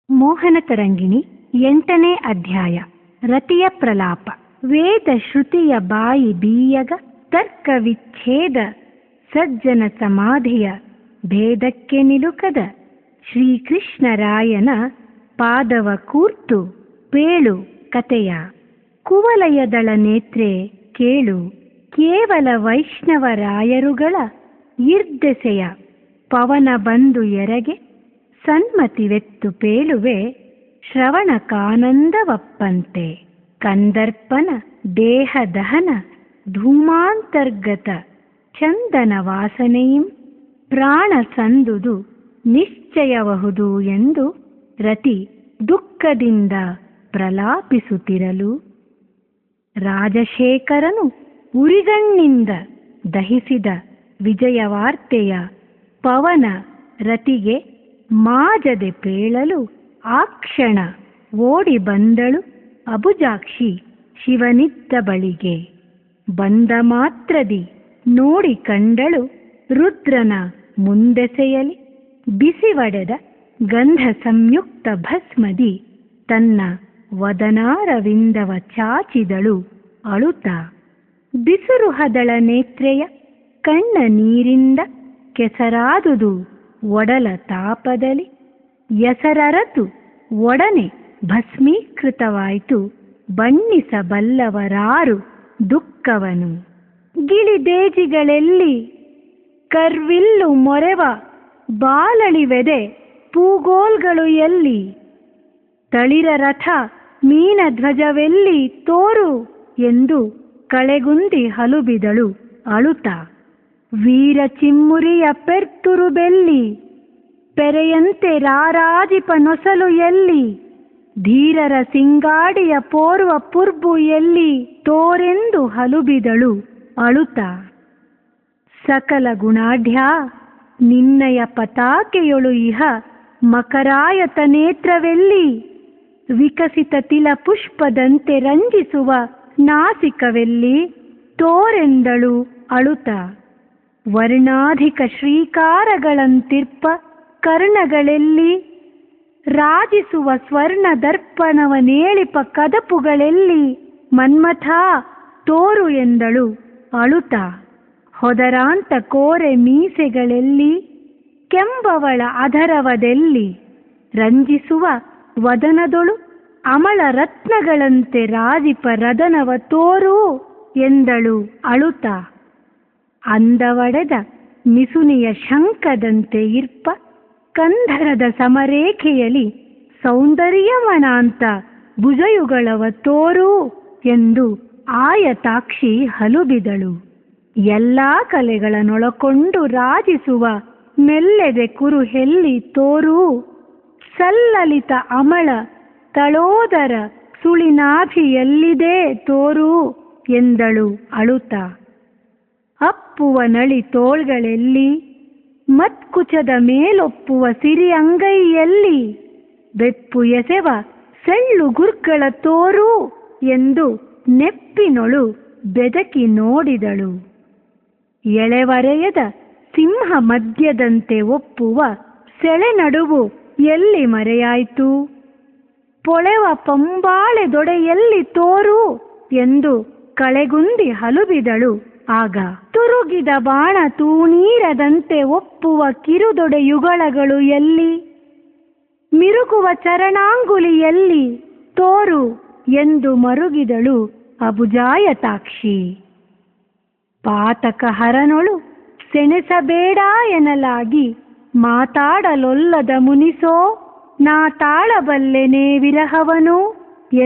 ಮೋಹನ ತರಂಗಿಣಿ 8ನೇ ಅಧ್ಯಾಯ. ರತಿಯ ಪ್ರಲಾಪ. ವೇದ ಶ್ರುತಿಯ ಬಾಯಿ ಬೀಯಗ ತರ್ಕ ವಿಚ್ಛೇದ ಸಜ್ಜನ ಸಮಾಧಿಯ ಭೇದಕ್ಕೆ ನಿಲುಕದ ಶ್ರೀಕೃಷ್ಣರಾಯನ ಪಾದವ ಕೂರ್ತು ಪೇಳು ಕತೆಯ. ಕುವಲಯದಳ ನೇತ್ರೆ ಕೇಳು ಕೇವಲ ವೈಷ್ಣವರಾಯರುಗಳ ಇರ್ದೆಸೆಯ ಪವನ ಬಂದು ಎರಗೆ ಸನ್ಮತಿವೆತ್ತು ಪೇಳುವೆ ಶ್ರವಣಕಾನಂದವಪ್ಪಂತೆ. ಕಂದರ್ಪನ ದೇಹ ದಹನ ಧೂಮಾಂತರ್ಗತ ಚಂದನ ವಾಸನೆಯಿಂ ಪ್ರಾಣ ಸಂದುದು ನಿಶ್ಚಯಬಹುದು ಎಂದು ರತಿ ದುಃಖದಿಂದ ಪ್ರಲಾಪಿಸುತ್ತಿರಲು, ರಾಜಶೇಖರನು ಉರಿಗಣ್ಣಿಂದ ದಹಿಸಿದ ವಿಜಯವಾರ್ತೆಯ ಪವನ ರತಿಗೆ ಮಾಜದೆ ಪೇಳಲು ಆ ಕ್ಷಣ ಓಡಿ ಬಂದಳು ಅಬುಜಾಕ್ಷಿ ಶಿವನಿದ್ದ ಬಳಿಗೆ. ಬಂದ ಮಾತ್ರದಿ ನೋಡಿ ಕಂಡಳು ರುದ್ರನ ಮುಂದೆಸೆಯಲಿ ಬಿಸಿವಡೆದ ಗಂಧ ಸಂಯುಕ್ತ ಭಸ್ಮದಿ ತನ್ನ ವದನಾರವಿಂದವ ಚಾಚಿದಳು ಅಳುತ್ತಾ. ಬಿಸುರುಹದಳ ನೇತ್ರೆಯ ಕಣ್ಣ ನೀರಿಂದ ಕೆಸರಾದುದು ಒಡಲ ತಾಪದಲ್ಲಿ ಎಸರರತು ಒಡನೆ ಭಸ್ಮೀಕೃತವಾಯಿತು ಬಣ್ಣಿಸಬಲ್ಲವರಾರು ದುಃಖವನು. ಗಿಳಿದೇಜಿಗಳೆಲ್ಲಿ ಕರ್ವಿಲ್ಲು ಮೊರೆವ ಬಾಲಳಿವೆದೆ ಪೂಗೋಲ್ಗಳು ಎಲ್ಲಿ, ತಳಿರ ರಥ ಮೀನಧ್ವಜವೆಲ್ಲಿ ತೋರು ಎಂದು ಕಳೆಗುಂದಿ ಹಲುಬಿದಳು ಅಳುತ್ತಾ. ವೀರ ಚಿಮ್ಮುರಿಯ ಪೆರ್ತುರು ಬೆಲ್ಲಿ ಪೆರೆಯಂತೆ ರಾರಾಜಿಪ ನೊಸಲು ಎಲ್ಲಿ, ಧೀರರ ಸಿಂಗಾಡಿಯ ಪೋರ್ವ ಪುರ್ಬು ಎಲ್ಲಿ ತೋರೆಂದು ಹಲುಬಿದಳು ಅಳುತ್ತಾ. ಸಕಲ ಗುಣಾಢ್ಯ ನಿನ್ನಯ ಪತಾಕೆಯೊಳು ಇಹ ಮಕರಾಯತ ನೇತ್ರವೆಲ್ಲಿ, ವಿಕಸಿತ ತಿಲ ಪುಷ್ಪದಂತೆ ರಂಜಿಸುವ ನಾಸಿಕವೆಲ್ಲಿ ತೋರೆಂದಳು ಅಳುತ್ತಾ. ವರ್ಣಾಧಿಕ ಶ್ರೀಕಾರಗಳಂತಿರ್ಪ ಕರ್ಣಗಳೆಲ್ಲಿ, ರಾಜಿಸುವ ಸ್ವರ್ಣ ದರ್ಪಣವನೇಳಿಪ ಕದಪುಗಳೆಲ್ಲಿ ಮನ್ಮಥ ತೋರು ಎಂದಳು ಅಳುತ್ತಾ. ಹೊದರಾಂತ ಕೋರೆ ಮೀಸೆಗಳೆಲ್ಲಿ, ಕೆಂಬವಳ ಅಧರವದೆಲ್ಲಿ, ರಂಜಿಸುವ ವದನದೊಳು ಅಮಳ ರತ್ನಗಳಂತೆ ರಾಜಿಪ ರದನವ ತೋರು ಎಂದಳು ಅಳುತ್ತಾ. ಅಂದವಡೆದ ಮಿಸುನಿಯ ಶಂಖದಂತೆ ಇರ್ಪ ಕಂಧರದ ಸಮರೇಖೆಯಲ್ಲಿ ಸೌಂದರ್ಯವನಾಂತ ಭುಜಯುಗಳವ ತೋರು ಎಂದು ಆಯತಾಕ್ಷಿ ಹಲುಬಿದಳು. ಎಲ್ಲಾ ಕಲೆಗಳನ್ನೊಳಕೊಂಡು ರಾಜಿಸುವ ಮೆಲ್ಲೆದೆ ಕುರುಹೆಲ್ಲಿ ತೋರು, ಸಲ್ಲಲಿತ ಅಮಳ ತಳೋದರ ಸುಳಿನಾಭಿಯಲ್ಲಿದೆ ತೋರು ಎಂದಳು ಅಳುತ್ತಾ. ಅಪ್ಪುವ ನಳಿ ತೋಳ್ಗಳೆಲ್ಲಿ, ಮತ್ಕುಚದ ಮೇಲೊಪ್ಪುವ ಸಿರಿ ಅಂಗೈಯಲ್ಲಿ, ಬೆಪ್ಪು ಎಸೆವ ಸೆಳ್ಳು ಗುರ್ಗಳ ತೋರು ಎಂದು ನೆಪ್ಪಿನೊಳು ಬೆದಕಿ ನೋಡಿದಳು. ಎಳೆವರೆಯದ ಸಿಂಹ ಮಧ್ಯದಂತೆ ಒಪ್ಪುವ ಸೆಳೆನಡುವು ಎಲ್ಲಿ ಮರೆಯಾಯ್ತು, ಪೊಳೆವ ಪಂಬಾಳೆ ದೊಡೆಯಲ್ಲಿ ತೋರು ಎಂದು ಕಳೆಗುಂದಿ ಹಲುಬಿದಳು ಆಗ. ತುರುಗಿದ ಬಾಣ ತೂಣೀರದಂತೆ ಒಪ್ಪುವ ಕಿರುದೊಡೆಯುಗಳಗಳು ಎಲ್ಲಿ, ಮಿರುಗುವ ಚರಣಾಂಗುಲಿಯಲ್ಲಿ ತೋರು ಎಂದು ಮರುಗಿದಳು ಅಬುಜಾಯತಾಕ್ಷಿ. ಪಾತಕ ಹರನೊಳು ಸೆಣಸಬೇಡ ಎನ್ನಲಾಗಿ ಮಾತಾಡಲೊಲ್ಲದ ಮುನಿಸೋ, ನಾ ತಾಳಬಲ್ಲೆನೇ ವಿರಹವನು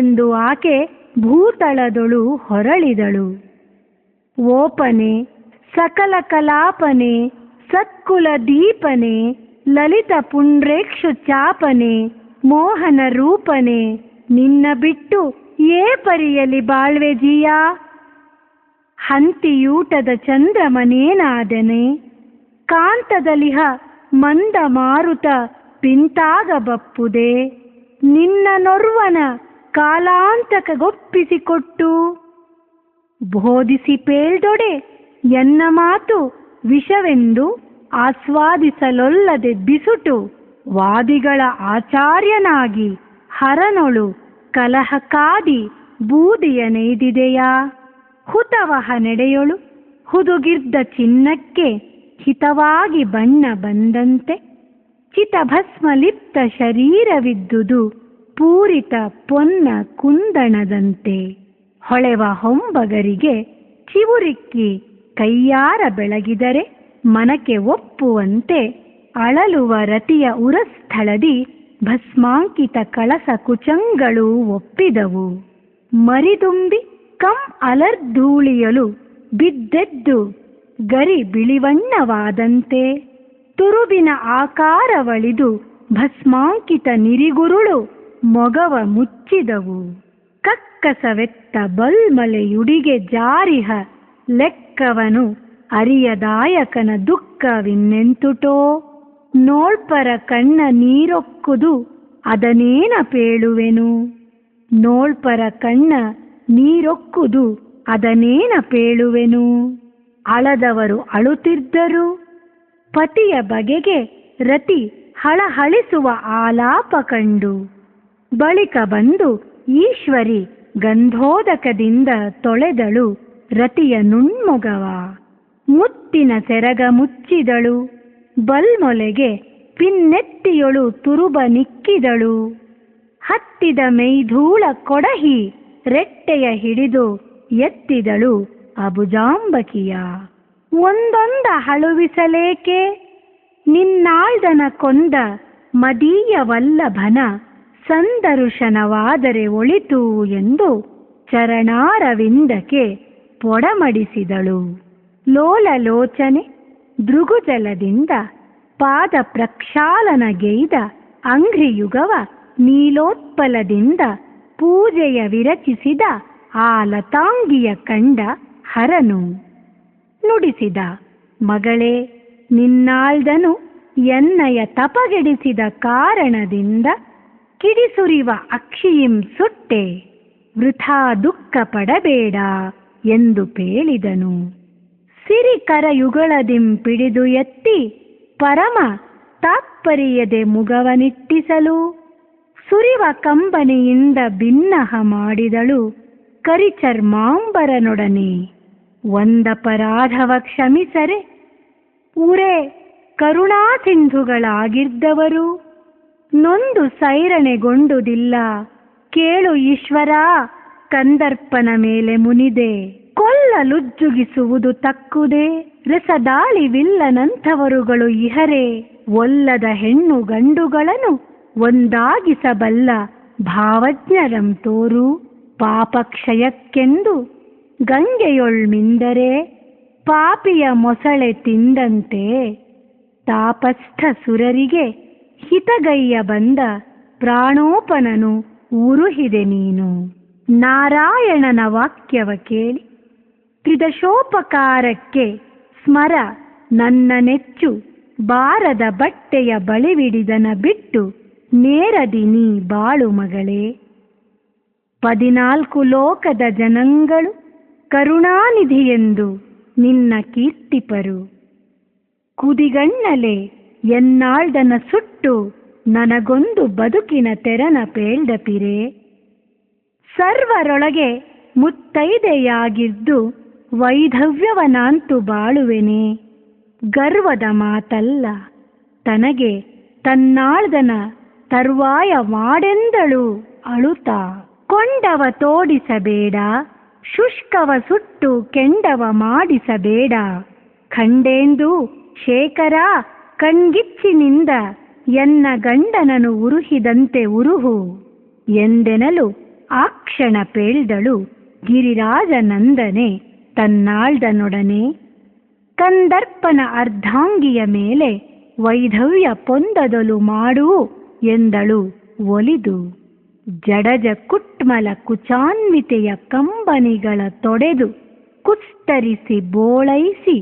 ಎಂದು ಆಕೆ ಭೂತಳದೊಳು ಹೊರಳಿದಳು. ಓಪನೆ ಸಕಲ ಕಲಾಪನೆ ಸತ್ಕುಲ ದೀಪನೆ ಲಲಿತ ಪುಂಡ್ರೇಕ್ಷು ಚಾಪನೆ ಮೋಹನ ರೂಪನೆ, ನಿನ್ನ ಬಿಟ್ಟು ಏ ಪರಿಯಲಿ ಬಾಳ್ವೆ ಜೀಯ, ಹಂತಿಯೂಟದ ಚಂದ್ರಮನೇನಾದನೆ ಕಾಂತದಲಿಹ ಮಂದ ಮಾರುತ ಪಿಂತಾಗಬಪ್ಪುದೆ, ನಿನ್ನ ನೊರ್ವನ ಕಾಲಾಂತಕಗೊಪ್ಪಿಸಿಕೊಟ್ಟು ಬೋಧಿಸಿ ಪೇಳ್ದೊಡೆ ಎನ್ನ ಮಾತು ವಿಷವೆಂದು ಆಸ್ವಾದಿಸಲೊಲ್ಲದೆ ಬಿಸುಟು ವಾದಿಗಳ ಆಚಾರ್ಯನಾಗಿ ಹರನೊಳು ಕಲಹ ಕಾದಿ ಬೂದಿಯ ನೇಯ್ದಿದೆಯಾ? ಹುತವಹ ನಡೆಯೊಳು ಹುದುಗಿರ್ದ ಚಿನ್ನಕ್ಕೆ ಹಿತವಾಗಿ ಬಣ್ಣ ಬಂದಂತೆ ಚಿತಭಸ್ಮಲಿಪ್ತ ಶರೀರವಿದ್ದುದು ಪೂರಿತ ಪೊನ್ನ ಕುಂದಣದಂತೆ. ಹೊಳೆವ ಹೊಂಬಗರಿಗೆ ಚಿವುರಿಕ್ಕಿ ಕೈಯಾರ ಬೆಳಗಿದರೆ ಮನಕ್ಕೆ ಒಪ್ಪುವಂತೆ ಅಳಲುವ ರತಿಯ ಉರಸ್ಥಳದಿ ಭಸ್ಮಾಂಕಿತ ಕಳಸ ಕುಚಂಗಳು ಒಪ್ಪಿದವು. ಮರಿದುಂಬಿ ಅಲರ್ಧೂಳಿಯಲು ಬಿದ್ದೆದ್ದು ಗರಿ ಬಿಳಿವಣ್ಣವಾದಂತೆ ತುರುಬಿನ ಆಕಾರವಳಿದು ಭಸ್ಮಾಂಕಿತ ನಿರಿಗುರುಳು ಮೊಗವ ಮುಚ್ಚಿದವು. ಕಕ್ಕಸವೆತ್ತ ಬಲ್ಮಲೆಯುಡಿಗೆ ಜಾರಿಹ ಲೆಕ್ಕವನು ಅರಿಯದಾಯಕನ ದುಃಖವಿನ್ನೆಂತುಟೋ. ನೋಳ್ಪರ ಕಣ್ಣ ನೀರೊಕ್ಕುದು ಅದನೇನ ಪೇಳುವೆನು, ನೋಳ್ಪರ ಕಣ್ಣ ನೀರೊಕ್ಕುದು ಅದನೇನ ಪೇಳುವೆನು. ಅಳದವರು ಅಳುತ್ತಿದ್ದರು. ಪತಿಯ ಬಗೆಗೆ ರತಿ ಹಳಹಳಿಸುವ ಆಲಾಪ ಕಂಡು ಬಳಿಕ ಬಂದು ಈಶ್ವರಿ ಗಂಧೋದಕದಿಂದ ತೊಳೆದಳು ರತಿಯ ನುಣ್ಮೊಗವ. ಮುತ್ತಿನ ಸೆರಗ ಮುಚ್ಚಿದಳು. ಬಲ್ಮೊಲೆಗೆ ಪಿನ್ನೆತ್ತಿಯೊಳು ತುರುಬ ನಿಕ್ಕಿದಳು. ಹತ್ತಿದ ಮೈಧೂಳ ಕೊಡಹಿ ರೆಟ್ಟೆಯ ಹಿಡಿದು ಎತ್ತಿದಳು ಅಬುಜಾಂಬಕಿಯ. ಒಂದೊಂದ ಹಳುವಿಸಲೇಕೆ ನಿನ್ನಾಳ್ದನ ಕೊಂದ ಮದೀಯ ವಲ್ಲಭನ ಸಂದರುಶನವಾದರೆ ಒಳಿತು ಎಂದು ಚರಣಾರವಿಂದಕ್ಕೆ ಪೊಡಮಡಿಸಿದಳು. ಲೋಲಲೋಚನೆ ದೃಗುಜಲದಿಂದ ಪಾದ ಪ್ರಕ್ಷಾಲನಗೈದ ಅಂಘ್ರಿಯುಗವ ನೀಲೋತ್ಪಲದಿಂದ ಪೂಜೆಯ ವಿರಚಿಸಿದ ಆ ಲತಾಂಗಿಯ ಕಂಡ ಹರನು ನುಡಿಸಿದ, ಮಗಳೇ, ನಿನ್ನಾಳ್ದನು ಎನ್ನಯ ತಪಗೆಡಿಸಿದ ಕಾರಣದಿಂದ ಕಿಡಿಸುರಿವ ಅಕ್ಷಿಯಿಂ ಸುಟ್ಟೆ, ವೃಥಾ ದುಃಖ ಪಡಬೇಡ ಎಂದು ಪೇಳಿದನು. ಸಿರಿಕರಯುಗಳದಿಂ ಪಿಡಿದು ಎತ್ತಿ ಪರಮ ತಾತ್ಪರ್ಯದೆ ಮುಗವನಿಟ್ಟಿಸಲು ಸುರಿವ ಕಂಬನಿಯಿಂದ ಭಿನ್ನಹ ಮಾಡಿದಳು ಕರಿಚರ್ಮಾಂಬರನೊಡನೆ. ಒಂದಪರಾಧವ ಕ್ಷಮಿಸರೆ ಉರೇ ಕರುಣಾಸಿಂಧುಗಳಾಗಿದ್ದವರು ನೊಂದು ಸೈರಣೆಗೊಂಡುದಿಲ್ಲ. ಕೇಳು ಈಶ್ವರ, ಕಂದರ್ಪನ ಮೇಲೆ ಮುನಿದೆ ಕೊಲ್ಲಲುಜ್ಜುಗಿಸುವುದು ತಕ್ಕುದೇ. ರಸದಾಳಿವಿಲ್ಲನಂಥವರುಗಳು ಇಹರೆ ಒಲ್ಲದ ಹೆಣ್ಣು ಗಂಡುಗಳನ್ನು ಒಂದಾಗಿಸಬಲ್ಲ ಭಾವಜ್ಞರಂ ತೋರು. ಪಾಪಕ್ಷಯಕ್ಕೆಂದು ಗಂಗೆಯೊಳ್ಮಿಂದರೆ ಪಾಪಿಯ ಮೊಸಳೆ ತಿಂದಂತೆ ತಾಪಸ್ಥ ಸುರರಿಗೆ ಹಿತಗೈಯ ಬಂದ ಪ್ರಾಣೋಪನನು ಉರುಹಿದೆ ನೀನು. ನಾರಾಯಣನ ವಾಕ್ಯವ ಕೇಳಿ ತ್ರಿದಶೋಪಕಾರಕ್ಕೆ ಸ್ಮರ ನನ್ನ ನೆಚ್ಚು ಬಾರದ ಬಟ್ಟೆಯ ಬಳಿವಿಡಿದನ ಬಿಟ್ಟು ನೇರದಿ ನೀ ಬಾಳು ಮಗಳೇ. 14 ಲೋಕದ ಜನಗಳು ಕರುಣಾನಿಧಿಯೆಂದು ನಿನ್ನ ಕೀರ್ತಿಪರು. ಕುದಿಗಣ್ಣಲೆ ಎನ್ನಾಳ್ದನ ಸುಟ್ಟು ನನಗೊಂದು ಬದುಕಿನ ತೆರನ ಪೇಳ್ದಪಿರೆ. ಸರ್ವರೊಳಗೆ ಮುತ್ತೈದೆಯಾಗಿದ್ದು ವೈಧವ್ಯವನಾಂತು ಬಾಳುವೆನೆ. ಗರ್ವದ ಮಾತಲ್ಲ, ತನಗೆ ತನ್ನಾಳ್ದನ ತರ್ವಾಯ ಮಾಡೆಂದಳು ಅಳುತ್ತಾ. ಕೊಂಡವ ತೋಡಿಸಬೇಡ, ಶುಷ್ಕವ ಸುಟ್ಟು ಕೆಂಡವ ಮಾಡಿಸಬೇಡ. ಖಂಡೇಂದು ಶೇಖರ ಕಣ್ಗಿಚ್ಚಿನಿಂದ ಎನ್ನ ಗಂಡನನು ಉರುಹಿದಂತೆ ಉರುಹು ಎಂದೆನಲು ಆ ಕ್ಷಣ ಪೇಳ್ದಳು ಗಿರಿರಾಜನಂದನೆ ತನ್ನಾಳ್ದನೊಡನೆ. ಕಂದರ್ಪನ ಅರ್ಧಾಂಗಿಯ ಮೇಲೆ ವೈಧವ್ಯ ಪೊಂದದಲು ಮಾಡು ಎಂದಳು ಒಲಿದು. ಜಡಜ ಕುಟ್ಮಲ ಕುಚಾನ್ವಿತೆಯ ಕಂಬನಿಗಳ ತೊಡೆದು ಕುಸ್ತರಿಸಿ ಬೋಳೈಸಿ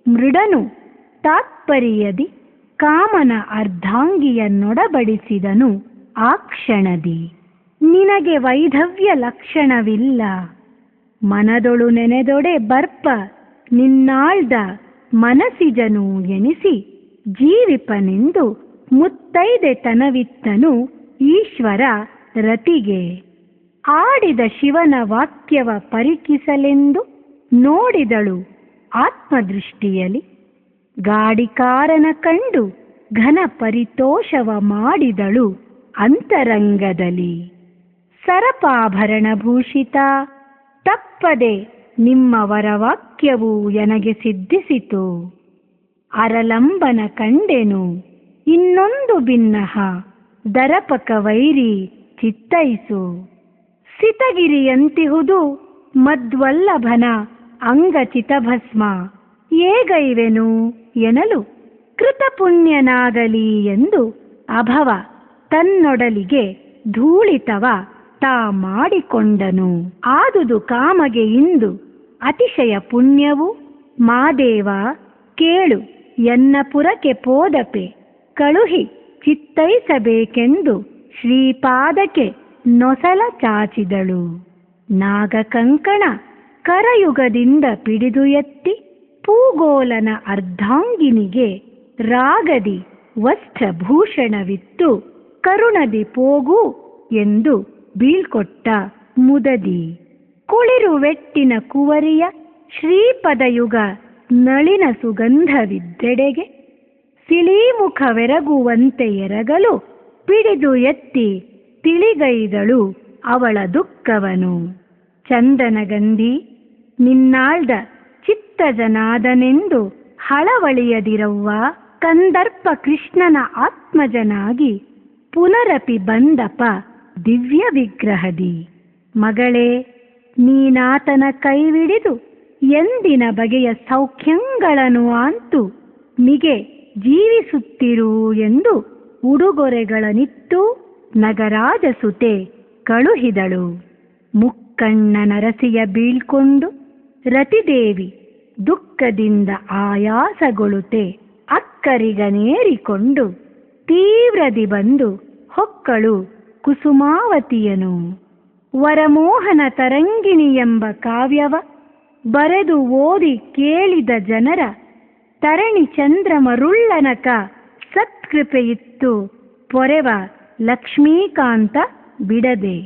ಮೃಡನು ತಾತ್ಪರ್ಯದಿ ಕಾಮನ ಅರ್ಧಾಂಗಿಯನ್ನೊಡಬಡಿಸಿದನು ಆ ಕ್ಷಣದಿ. ನಿನಗೆ ವೈಧವ್ಯ ಲಕ್ಷಣವಿಲ್ಲ, ಮನದೊಳು ನೆನೆದೊಡೆ ಬರ್ಪ ನಿನ್ನಾಳ್ದ ಮನಸಿಜನು ಎನಿಸಿ ಜೀವಿಪನೆಂದು ಮುತ್ತೈದೆತನವಿತ್ತನು ಈಶ್ವರ ರತಿಗೆ. ಆಡಿದ ಶಿವನ ವಾಕ್ಯವ ಪರಿಕಿಸಲೆಂದು ನೋಡಿದಳು ಆತ್ಮದೃಷ್ಟಿಯಲಿ. ಗಾಡಿಕಾರನ ಕಂಡು ಘನ ಪರಿತೋಷವ ಮಾಡಿದಳು ಅಂತರಂಗದಲ್ಲಿ. ಸರಪಾಭರಣ ಭೂಷಿತ, ತಪ್ಪದೆ ನಿಮ್ಮ ವರವಾಕ್ಯವು ಎನಗೆ ಸಿದ್ಧಿಸಿತು. ಅರಲಂಬನ ಕಂಡೆನು ಇನ್ನೊಂದು ಭಿನ್ನಹ, ದರಪಕ ವೈರಿ ಚಿತ್ತೈಸು. ಸಿತಗಿರಿಯಂತಿಹುದು ಮದ್ವಲ್ಲಭನ ಅಂಗಚಿತಭಸ್ಮ, ಏಗೈವೆನು ಎನಲು ಕೃತಪುಣ್ಯನಾಗಲಿ ಎಂದು ಅಭವ ತನ್ನೊಡಲಿಗೆ ಧೂಳಿತವ ತಾ ಮಾಡಿಕೊಂಡನು. ಆದುದು ಕಾಮಗೆ ಇಂದು ಅತಿಶಯ ಪುಣ್ಯವು. ಮಾದೇವ ಕೇಳು ಎನ್ನ ಪುರಕ್ಕೆ ಪೋದಪೆ ಕಳುಹಿ ಚಿತ್ತೈಸಬೇಕೆಂದು ಶ್ರೀಪಾದಕ್ಕೆ ನೊಸಲ ಚಾಚಿದಳು. ನಾಗಕಂಕಣ ಕರಯುಗದಿಂದ ಪಿಡಿದು ಎತ್ತಿ ಪೂಗೋಲನ ಅರ್ಧಾಂಗಿನಿಗೆ ರಾಗದಿ ವಸ್ತ್ರಭೂಷಣವಿತ್ತು ಕರುಣದಿ ಪೋಗು ಎಂದು ಬೀಳ್ಕೊಟ್ಟ ಮುದದಿ. ಕುಳಿರುವೆಟ್ಟಿನ ಕುವರಿಯ ಶ್ರೀಪದಯುಗ ನಳಿನ ಸುಗಂಧವಿದ್ದೆಡೆಗೆ ಸಿಳೀಮುಖವೆರಗುವಂತೆ ಎರಗಲು ಪಿಡಿದು ಎತ್ತಿ ತಿಳಿಗೈದಳು ಅವಳ ದುಃಖವನು. ಚಂದನಗಂಧಿ ನಿನ್ನಾಳ್ದ ಚಿತ್ತಜನಾದನೆಂದು ಹಳವಳಿಯದಿರವ್ವ, ಕಂದರ್ಪ ಕೃಷ್ಣನ ಆತ್ಮಜನಾಗಿ ಪುನರಪಿ ಬಂದಪ ದಿವ್ಯ ವಿಗ್ರಹದಿ. ಮಗಳೇ, ನೀನಾತನ ಕೈವಿಡಿದು ಎಂದಿನ ಬಗೆಯ ಸೌಖ್ಯಗಳನ್ನು ಆಂತು ಮಿಗೆ ಜೀವಿಸುತ್ತಿರು ಎಂದು ಉಡುಗೊರೆಗಳನಿತ್ತು ನಗರಾಜಸುತೆ ಕಳುಹಿದಳು. ಮುಕ್ಕಣ್ಣ ನರಸಿಯ ಬೀಳ್ಕೊಂಡು ರತಿದೇವಿ ದುಃಖದಿಂದ ಆಯಾಸಗೊಳುತೆ ಅಕ್ಕರಿಗನೇರಿಕೊಂಡು ತೀವ್ರದಿ ಬಂದು ಹೊಕ್ಕಳು ಕುಸುಮಾವತಿಯನು. ವರಮೋಹನ ತರಂಗಿಣಿ ಎಂಬ ಕಾವ್ಯವ ಬರೆದು ಓದಿ ಕೇಳಿದ ಜನರ ತರಣಿ ಚಂದ್ರಮರುಳ್ಳನಕ ಸತ್ಕೃಪೆಯಿತ್ತು ಪೊರೆವ ಲಕ್ಷ್ಮೀಕಾಂತ ಬಿಡದೆ.